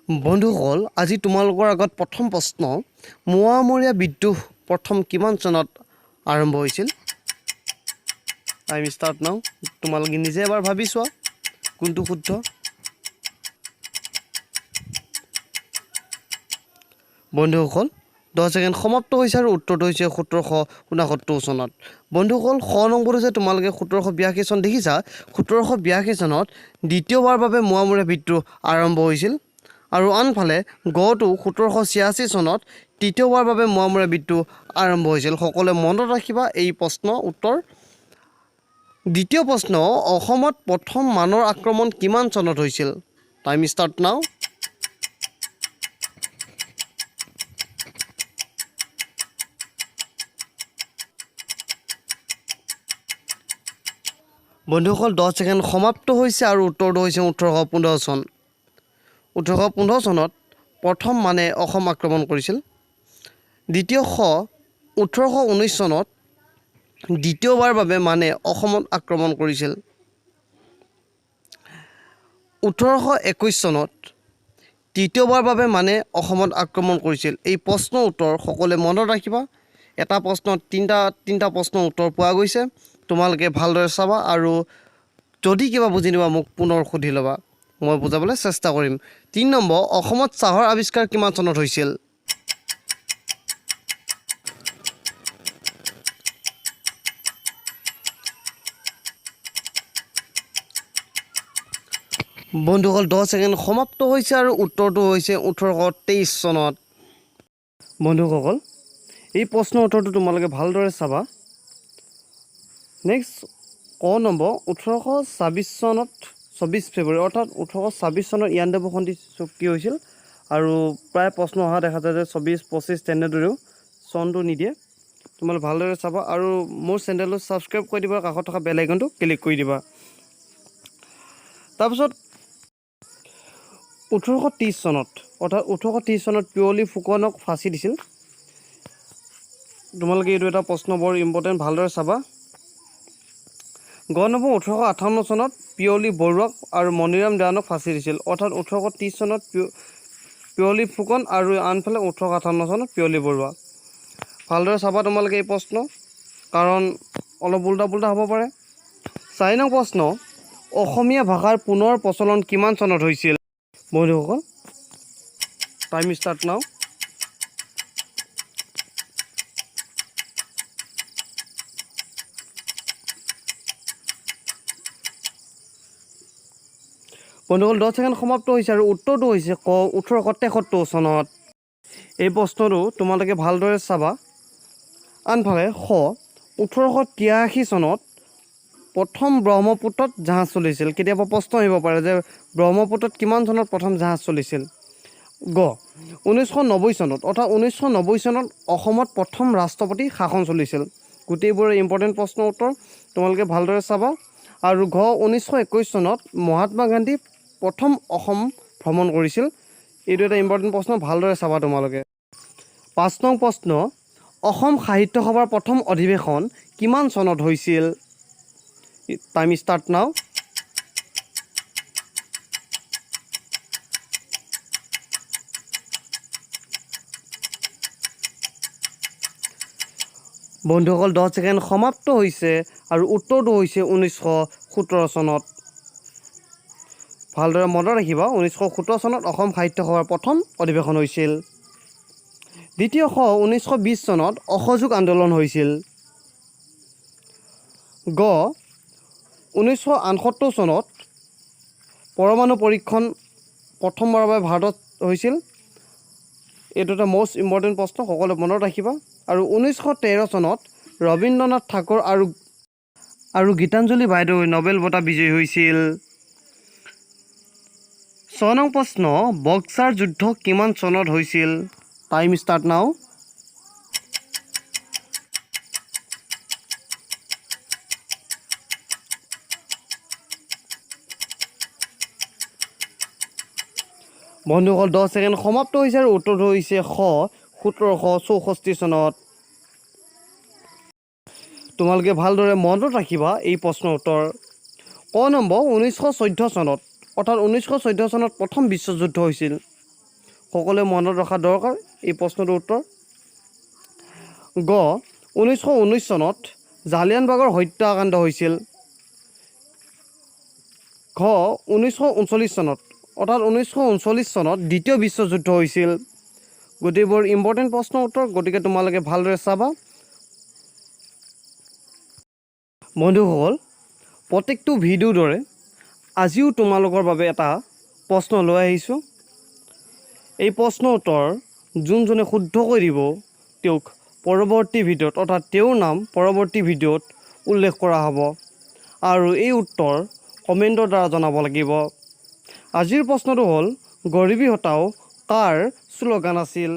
বন্ধুসকল, আজি তোমালোকৰ আগত প্ৰথম প্ৰশ্ন, মোৱামৰীয়া বিদ্ৰোহ প্ৰথম কিমান চনত আৰম্ভ হৈছিল? টাইম ষ্টাৰ্ট নাও। তোমালোকে নিজে এবাৰ ভাবি চোৱা কোনটো শুদ্ধ। বন্ধুসকল, 10 ছেকেণ্ড সমাপ্ত হৈছে আৰু উত্তৰটো হৈছে 1769 চনত। বন্ধুসকল, খ নম্বৰটো যে তোমালোকে 1782 চন দেখিছা, 1782 চনত দ্বিতীয়বাৰ বাবে মোৱামৰীয়া বিদ্ৰোহ আৰম্ভ হৈছিল। আৰু আনফালে গটো 1786 চনত তৃতীয়বাৰ বাবে মোৱামৰীয়া বিদ্ৰোহ আৰম্ভ হৈছিল। সকলোৱে মনত ৰাখিবা এই প্ৰশ্ন উত্তৰ। দ্বিতীয় প্ৰশ্ন, অসমত প্ৰথম মানৰ আক্ৰমণ কিমান চনত হৈছিল? টাইম ষ্টাৰ্ট নাও। বন্ধুসকল, 10 ছেকেণ্ড সমাপ্ত হৈছে আৰু উত্তৰটো হৈছে 1815 চন। 1815 চনত প্ৰথম মানে অসম আক্ৰমণ কৰিছিল। দ্বিতীয় খ, 1819 চনত দ্বিতীয়বাৰ বাবে মানে অসমত আক্ৰমণ কৰিছিল। 1821 চনত তৃতীয়বাৰ বাবে মানে অসমত আক্ৰমণ কৰিছিল। এই প্ৰশ্নৰ উত্তৰ সকলোৱে মনত ৰাখিবা। এটা প্ৰশ্নত তিনিটা প্ৰশ্নৰ উত্তৰ পোৱা গৈছে। তোমালোকে ভালদৰে চাবা আৰু যদি কিবা বুজি নাপা মোক পুনৰ সুধি ল'বা, মই বুজাবলৈ চেষ্টা কৰিম। 3 নম্বৰ, অসমত চাহৰ আৱিষ্কাৰ কিমান চনত হৈছিল? বন্ধুসকল, 10 ছেকেণ্ড সমাপ্ত হৈছে আৰু উত্তৰটো হৈছে 1823 চনত। বন্ধুসকল, এই প্ৰশ্নৰ উত্তৰটো তোমালোকে ভালদৰে চাবা। নেক্সট ক নম্বৰ, 1826 চনত 24 ফেব্ৰুৱাৰী অৰ্থাৎ 1826 চনত ইয়াণ্ডাবু সন্ধি চুক্তি হৈছিল। আৰু প্ৰায় প্ৰশ্ন অহা দেখা যায় যে 24, 25 তেনেদৰেও চনটো নিদিয়ে। তোমালোকে ভালদৰে চাবা আৰু মোৰ চেনেলটো ছাবস্ক্ৰাইব কৰি দিবা, কাষত থকা বেল আইকনটো ক্লিক কৰি দিবা। তাৰপিছত 1830 চনত অৰ্থাৎ 1830 চনত পিয়লি ফুকনক ফাঁচি দিছিল। তোমালোকে এইটো এটা প্ৰশ্ন বৰ ইম্পৰ্টেণ্ট, ভালদৰে চাবা। গ নম্বৰ, 1858 চনত পিয়লি বৰুৱাক আৰু মণিৰাম দেৱানক ফাঁচি দিছিল। অৰ্থাৎ 1830 চনত পিয়লি ফুকন আৰু আনফালে 1858 চনত পিয়লি বৰুৱা। ভালদৰে চাবা তোমালোকে এই প্ৰশ্ন, কাৰণ অলপ উল্টা পুল্টা হ'ব পাৰে। 4 নং প্ৰশ্ন, অসমীয়া ভাষাৰ পুনৰ প্ৰচলন কিমান চনত হৈছিল? বন্ধুসকল, টাইম ষ্টাৰ্ট নাও। বন্ধুসকল, 10 ছেকেণ্ড সমাপ্ত হৈছে আৰু উত্তৰটো হৈছে ক, 1873 চনত। এই প্ৰশ্নটো তোমালোকে ভালদৰে চাবা। আনফালে খ, 1883 চনত প্ৰথম ব্ৰহ্মপুত্ৰত জাহাজ চলিছিল। কেতিয়াবা প্ৰশ্ন আহিব পাৰে যে ব্ৰহ্মপুত্ৰত কিমান চনত প্ৰথম জাহাজ চলিছিল? গ, 1990 চনত অৰ্থাৎ 1990 চনত অসমত প্ৰথম ৰাষ্ট্ৰপতি শাসন চলিছিল। গোটেইবোৰৰ ইম্পৰ্টেণ্ট প্ৰশ্নৰ উত্তৰ তোমালোকে ভালদৰে চাবা। আৰু ঘ, 1921 চনত মহাত্মা গান্ধী প্ৰথম অসম ভ্ৰমণ কৰিছিল। এইটো এটা ইম্পৰ্টেণ্ট প্ৰশ্ন, ভালদৰে চাবা তোমালোকে। 5 নং প্ৰশ্ন, অসম সাহিত্য সভাৰ প্ৰথম অধিৱেশন কিমান চনত হৈছিল? টাইম ষ্টাৰ্ট নাও। বন্ধুসকল, 10 ছেকেণ্ড সমাপ্ত হৈছে আৰু উত্তৰটো হৈছে 1917 চনত। ভালদৰে মনত ৰাখিবা, 1917 চনত অসম সাহিত্য সভাৰ প্ৰথম অধিৱেশন হৈছিল। দ্বিতীয় খ, 1920 চনত অসহযোগ আন্দোলন হৈছিল। গ, 1968 চনত পৰমাণু পৰীক্ষণ প্ৰথমবাৰৰ বাবে ভাৰতত হৈছিল। এইটো এটা মষ্ট ইম্পৰ্টেণ্ট প্ৰশ্ন, সকলোৱে মনত ৰাখিবা। আৰু 1913 চনত ৰবীন্দ্ৰনাথ ঠাকুৰ আৰু গীতাঞ্জলি বাইদেউ নোবেল বঁটা বিজয়ী হৈছিল। 6 নং প্ৰশ্ন, বক্সাৰ যুদ্ধ কিমান চনত হৈছিল? টাইম ষ্টাৰ্ট নাও। বন্ধুসকল, 10 ছেকেণ্ড সমাপ্ত হৈছে আৰু উত্তৰটো হৈছে খ, 1764 চনত। তোমালোকে ভালদৰে মনত ৰাখিবা এই প্ৰশ্নৰ উত্তৰ। ক নম্বৰ, 1914 চনত অৰ্থাৎ 1914 চনত প্ৰথম বিশ্বযুদ্ধ হৈছিল। সকলোৱে মনত ৰখা দৰকাৰ এই প্ৰশ্নটোৰ উত্তৰ। গ 1919 চনত জালিয়ানবাগৰ হত্যাকাণ্ড হৈছিল। ঘ 1939 চনত অৰ্থাৎ 1939 চনত দ্বিতীয় বিশ্বযুদ্ধ হৈছিল। গোটেইবোৰ ইম্পৰ্টেণ্ট প্ৰশ্নৰ উত্তৰ, গতিকে তোমালোকে ভালদৰে চাবা। বন্ধুসকল, প্ৰত্যেকটো ভিডিঅ'ৰ দৰে আজিও তোমালোকৰ বাবে এটা প্ৰশ্ন লৈ আহিছোঁ। এই প্ৰশ্নৰ উত্তৰ যোনজনে শুদ্ধকৈ দিব তেওঁক পৰৱৰ্তী ভিডিঅ'ত অৰ্থাৎ তেওঁৰ নাম পৰৱৰ্তী ভিডিঅ'ত উল্লেখ কৰা হ'ব আৰু এই উত্তৰ কমেণ্টৰ দ্বাৰা জনাব লাগিব। আজিৰ প্ৰশ্নটো হ'ল গৰিবী হটাও কাৰ শ্লোগান আছিল?